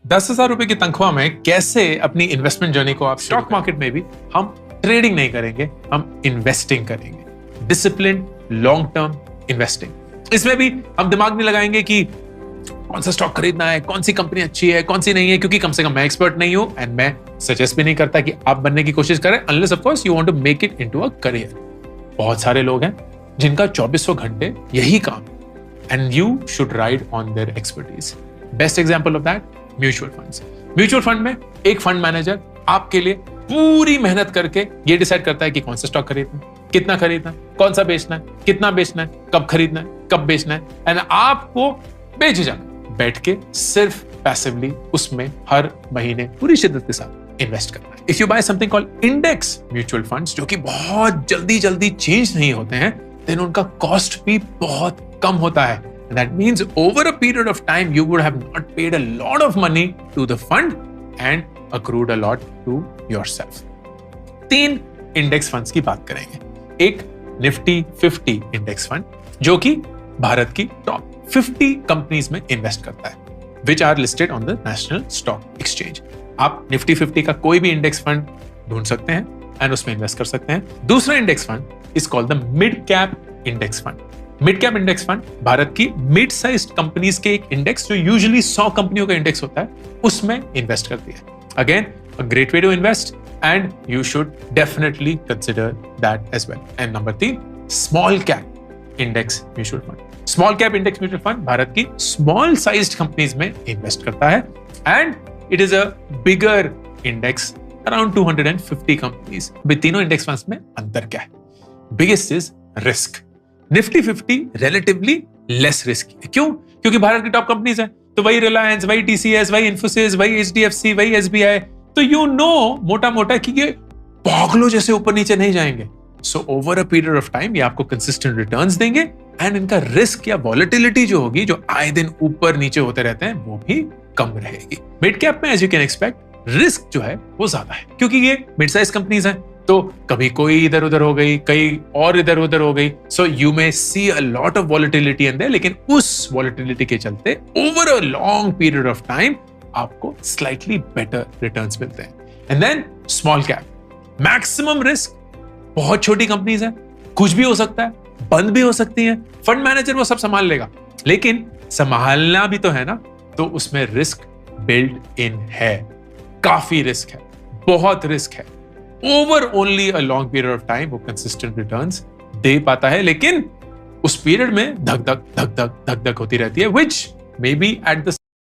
10,000 रुपए की तनख्वाह में कैसे अपनी इन्वेस्टमेंट जर्नी को आप स्टॉक मार्केट में भी हम ट्रेडिंग नहीं करेंगे, हम इन्वेस्टिंग करेंगे। Discipline long term investing. इसमें भी हम दिमाग नहीं लगाएंगे कि कौन सा स्टॉक खरीदना है, कौन सी कंपनी अच्छी है, कौन सी नहीं है, क्योंकि कम से कम मैं एक्सपर्ट नहीं हूं एंड मैं सजेस्ट भी नहीं करता कि आप बनने की कोशिश करें unless of course you want to make it into a career. बहुत सारे लोग हैं जिनका 2400 घंटे यही काम and you should ride on their expertise. Best example of that mutual funds. Mutual fund में एक फंड मैनेजर आपके लिए पूरी मेहनत करके ये डिसाइड करता है कि कौन सा स्टॉक खरीदना है, कितना खरीदना है, कौन सा बेचना है, कितना बेचना है, कब खरीदना है, कब बेचना है, एंड आपको बेझिझक बैठ के सिर्फ पैसिवली उसमें हर महीने पूरी शिद्दत के साथ इन्वेस्ट करना है। If you buy something called index mutual funds, जो कि बहुत जल्दी चेंज नहीं होते हैं, देन उनका कॉस्ट भी बहुत कम होता है। That means over a period of time you would have not paid a lot of money to the fund and accrued a lot to yourself. 3 index funds की बात करेंगे। एक निफ्टी 50 इंडेक्स फंड जो कि भारत की टॉप 50 कंपनीज में invest करता है, which are listed on the National Stock Exchange. आप निफ्टी 50 का कोई भी इंडेक्स फंड ढूंढ सकते हैं एंड उसमें इन्वेस्ट कर सकते हैं। दूसरा index fund is called the mid cap index fund. Mid cap index fund Bharat की मिड साइज्ड कंपनीज के एक इंडेक्स जो यूजुअली 100 कंपनियों का इंडेक्स होता है उसमें इन्वेस्ट करती है। Again a great way to invest and you should definitely consider that as well. And number 3 small cap index mutual fund. Small cap index mutual fund Bharat की स्मॉल साइज्ड कंपनीज में invest करता है and it is a bigger index around 250 companies. तीनों index funds में अंतर क्या है? Biggest is risk. Nifty 50 relatively less risky है। क्यों? क्योंकि भारत की टॉप कंपनीज हैं, तो वही रिलायंस, वही टीसीएस, वही इन्फोसिस, वही एचडीएफसी, वही एसबीआई, तो यू नो मोटा मोटा कि ये पागलों जैसे ऊपर नीचे नहीं जाएंगे। So over a period of time ये आपको कंसिस्टेंट रिटर्न्स देंगे एंड इनका रिस्क या वॉलेटिलिटी जो होगी, जो आए दिन ऊपर नीचे होते रहते हैं, वो भी कम रहेगी। मिड कैप में as you can expect risk जो है वो ज्यादा है, क्योंकि ये मिड साइज कंपनीज हैं, तो कभी कोई इधर उधर हो गई, कई और इधर उधर हो गई, so you may see a lot of volatility in there, लेकिन उस वॉलेटिलिटी के चलते over a long period of time आपको स्लाइटली बेटर रिटर्न्स मिलते हैं। And then small cap, maximum risk, बहुत छोटी कंपनीज हैं, कुछ भी हो सकता है, बंद भी हो सकती हैं, फंड मैनेजर वो सब संभाल लेगा, लेकिन संभालना भी तो है ना, तो उसमें रिस्क बिल्ड इन है, काफी रिस्क है, बहुत रिस्क है। Over only a long period of time वो कंसिस्टेंट रिटर्न्स दे पाता है, लेकिन उस पीरियड में धक धक होती रहती है, विच मे बी एट द